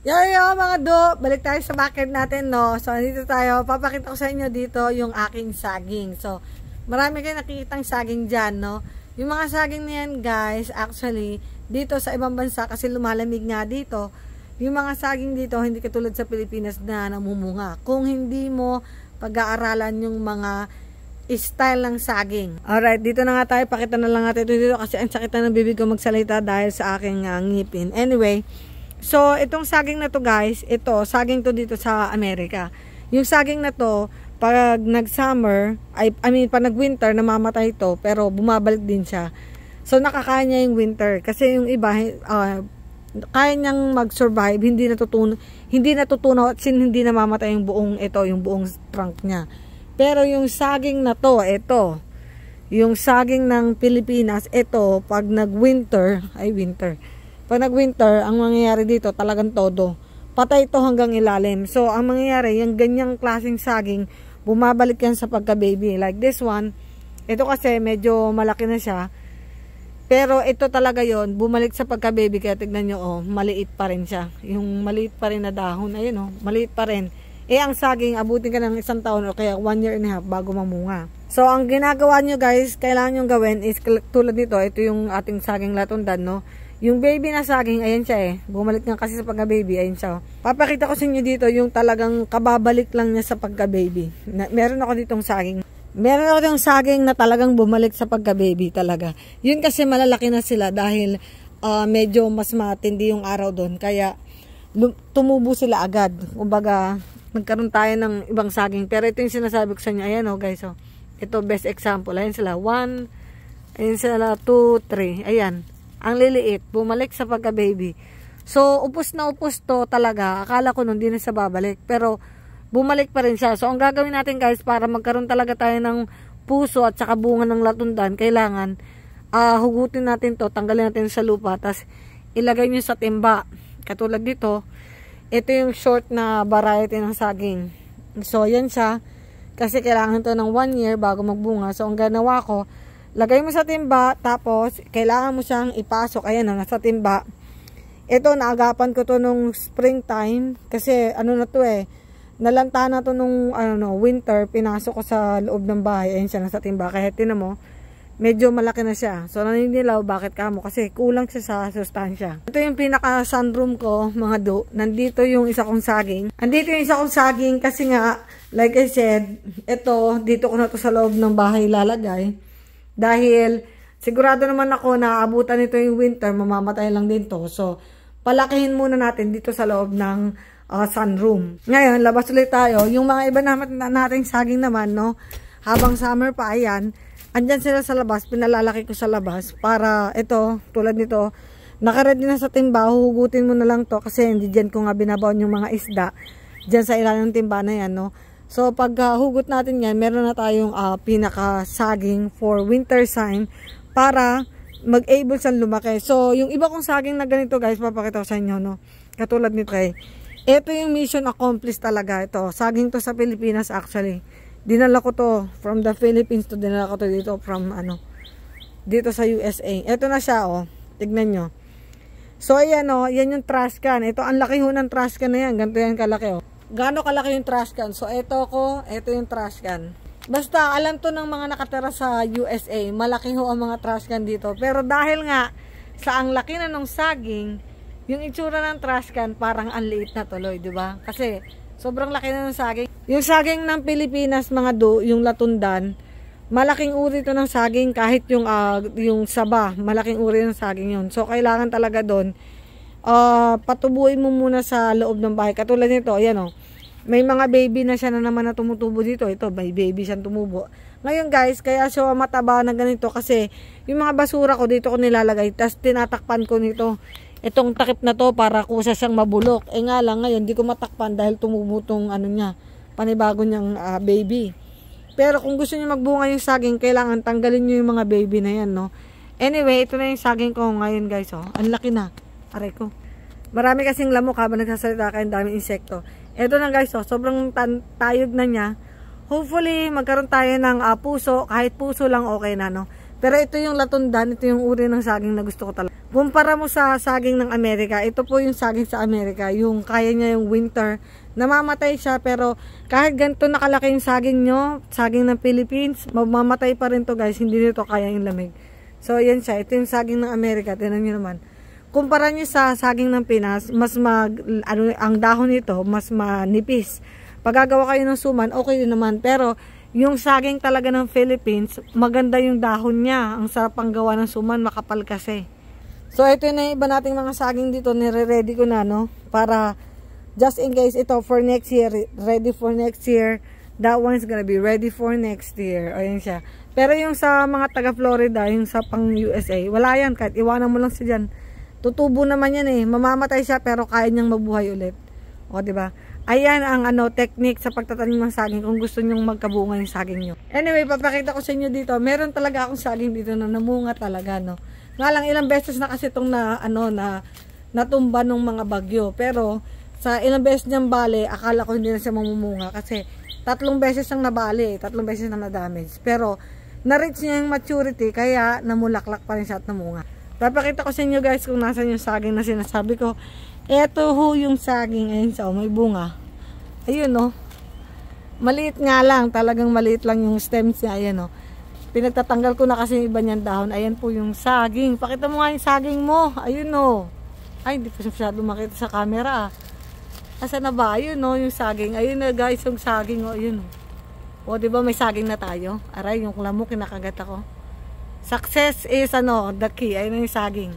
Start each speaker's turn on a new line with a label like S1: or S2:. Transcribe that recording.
S1: Yo mga do, balik tayo sa market natin, no. So dito tayo, papakita ko sa inyo dito yung aking saging. So marami kayo nakikitang saging dyan, no. Yung mga saging na yan, guys, actually dito sa ibang bansa kasi lumalamig nga dito. Yung mga saging dito hindi katulad sa Pilipinas na namumunga. Kung hindi mo pag-aaralan yung mga style ng saging. Alright, dito na nga tayo, pakita na lang natin ito dito kasi ang sakit na ng bibig ko magsalita dahil sa aking ngipin. Anyway, so, itong saging na to, guys, ito, saging to dito sa Amerika. Yung saging na to, pag nag-summer, pag nag-winter, namamatay ito, pero bumabalik din siya. So, nakakaya niya yung winter. Kasi yung iba, kaya niyang mag-survive, hindi natutunaw at hindi namamatay yung buong trunk niya. Pero yung saging na to, ito, yung saging ng Pilipinas, ito, pag nag-winter, pag nag-winter, ang mangyayari dito talagang todo. Patay ito hanggang ilalim. So, ang mangyayari, yung ganyang klaseng saging, bumabalik yan sa pagka-baby. Like this one, ito kasi medyo malaki na siya. Pero ito talaga yon, bumalik sa pagka-baby. Kaya tignan nyo, oh, maliit pa rin siya. Yung maliit pa rin na dahon, ayun oh, maliit pa rin. Ang saging, abutin ka ng 1 taon o kaya 1 year and a half bago mamunga. So, ang ginagawa nyo guys, kailangan nyo gawin is tulad nito, ito yung ating saging latundan, no? Yung baby na saging, ayan siya bumalik nga kasi sa pagka-baby, ayan siya. Papakita ko sa inyo dito yung talagang kababalik lang niya sa pagka-baby. Meron ako ditong saging. Meron ako ditong saging na talagang bumalik sa pagka-baby talaga. Yun kasi malalaki na sila dahil medyo mas matindi yung araw doon. Kaya tumubo sila agad. Kumbaga, nagkaroon tayo ng ibang saging. Pero ito yung sinasabi ko sa inyo. Ayan guys. Ito best example. Ayan sila. 1, ayan sila 2, 3. Ayan. Ang liliit, bumalik sa pagka-baby. So, upos na upos to talaga. Akala ko nun, di na siya babalik. Pero, bumalik pa rin siya. So, ang gagawin natin guys, para magkaroon talaga tayo ng puso at saka bunga ng latundan, kailangan, hugutin natin to, tanggalin natin sa lupa, tapos ilagay nyo sa timba. Katulad dito, ito yung short na variety ng saging. So, yan siya. Kasi kailangan to ng 1 year bago magbunga. So, ang ganawa ko, lagay mo sa timba, tapos kailangan mo siyang ipasok. Ayan na, nasa timba. Ito, naagapan ko to nung springtime. Kasi, na to nalanta na to nung, winter. Pinasok ko sa loob ng bahay. Ayan siya, nasa timba. Kaya, tinan mo, medyo malaki na siya. So, naninilaw, bakit kamo? Kasi, kulang siya sa sustansya. Ito yung pinaka-sunroom ko, mga do. Nandito yung isa kong saging. Nandito yung isa kong saging kasi nga, like I said, ito, dito ko na to sa loob ng bahay lalagay. Dahil sigurado naman ako na abutan nito yung winter, mamamatay lang din to. So, palakihin muna natin dito sa loob ng sunroom. Ngayon, labas ulit tayo. Yung mga iba nating saging naman, no? Habang summer pa, ayan, andyan sila sa labas, pinalalaki ko sa labas para ito, tulad nito, nakaready na sa timba, huhugutin mo na lang to kasi hindi dyan ko nga binabaon yung mga isda. Dyan sa ilalim ng timba na yan, no? So, pag hugot natin yan, meron na tayong pinaka-saging for winter time para mag-able siyang lumaki. So, yung iba kong saging na ganito, guys, papakita ko sa inyo, no? Katulad nito, ito yung mission accomplished talaga. Ito, saging to sa Pilipinas, actually. Dinala ko to from the Philippines to, dinala ko to dito from, dito sa USA. Ito na siya, tignan nyo. So, ayan, yan yung trash can. Ito, ang laki ho ng trash can na yan. Ganito yan kalaki, Gaano kalaki yung trash can? So, ito yung trash can. Basta, alam to ng mga nakatira sa USA, malaki ho ang mga trash can dito. Pero dahil nga, sa ang laki na ng saging, yung itsura ng trash can, parang ang liit na tuloy, di ba? Kasi, sobrang laki na ng saging. Yung saging ng Pilipinas, mga do, yung latundan, malaking uri to ng saging, kahit yung saba, malaking uri ng saging yun. So, kailangan talaga doon, patubuin mo muna sa loob ng bahay. Katulad nito, ayan may mga baby na siya na naman na tumutubo dito. Ito, may baby siyang tumubo. Ngayon guys, kaya siya mataba na ganito kasi yung mga basura ko dito ko nilalagay. Tapos tinatakpan ko nito. Itong takip na to para kusa siyang mabulok. Nga lang ngayon, di ko matakpan dahil tumubo tong panibago niyang baby. Pero kung gusto niyo magbunga yung saging, kailangan tanggalin niyo yung mga baby na yan, no? Anyway, ito na yung saging ko ngayon guys, Ang laki na. Aray ko. Marami kasing lamok habang nagsasalita kayo, daming insekto. Ito na guys, sobrang tayog na niya. Hopefully, magkaroon tayo ng puso. Kahit puso lang okay na, no? Pero ito yung latundan, ito yung uri ng saging na gusto ko talaga. Kumpara mo sa saging ng Amerika, ito po yung saging sa Amerika, yung kaya niya yung winter. Namamatay siya, pero kahit ganito nakalaki yung saging nyo, saging ng Philippines, mamamatay pa rin to guys, hindi nito kaya yung lamig. So yan siya, ito yung saging ng Amerika, tinan nyo naman. Kumpara nyo sa saging ng Pinas, ang dahon nito, mas manipis. Pag gagawa kayo ng suman, okay din naman, pero yung saging talaga ng Philippines, maganda yung dahon niya. Ang sarap ang gawa ng suman, makapal kasi. So, ito na yung iba nating mga saging dito. Nire-ready ko na, no? Para, just in case ito, for next year, ready for next year. That one's gonna be ready for next year. Ayan siya. Pero yung sa mga taga-Florida, yung sa pang-USA, wala yan. Kahit iwanan mo lang siya dyan. Tutubo naman yan eh. Mamamatay siya, pero kaya niyang mabuhay ulit. O, diba? Ayan ang technique sa pagtatanim ng saging kung gusto nyong magkabunga yung saging nyo. Anyway, papakita ko sa inyo dito. Meron talaga akong saging dito na namunga talaga, no. Nga lang ilang beses na kasi itong natumba ng mga bagyo. Pero sa ilang beses niyang bale, akala ko hindi na siya mamumunga kasi 3 beses ang nabali, 3 beses na na-damage. Pero na-reach niya yung maturity kaya namulaklak pa rin siya at namunga. Papakita ko sa inyo guys kung nasan yung saging na sinasabi ko. Eto ho yung saging. Ayun siya, may bunga. Ayun no. Maliit nga lang. Talagang maliit lang yung stems niya. Ayan no. Pinagtatanggal ko na kasi yung iba niyang dahon. Ayan po yung saging. Pakita mo nga yung saging mo. Ayun no. Ay, hindi pa masyado makita sa camera. Asa na ba? Ayun no, yung saging. Ayun na guys, yung saging. Ayun no. O, diba may saging na tayo? Aray, yung lamok, kinakagat ako. Success is the key. Ayun yung saging.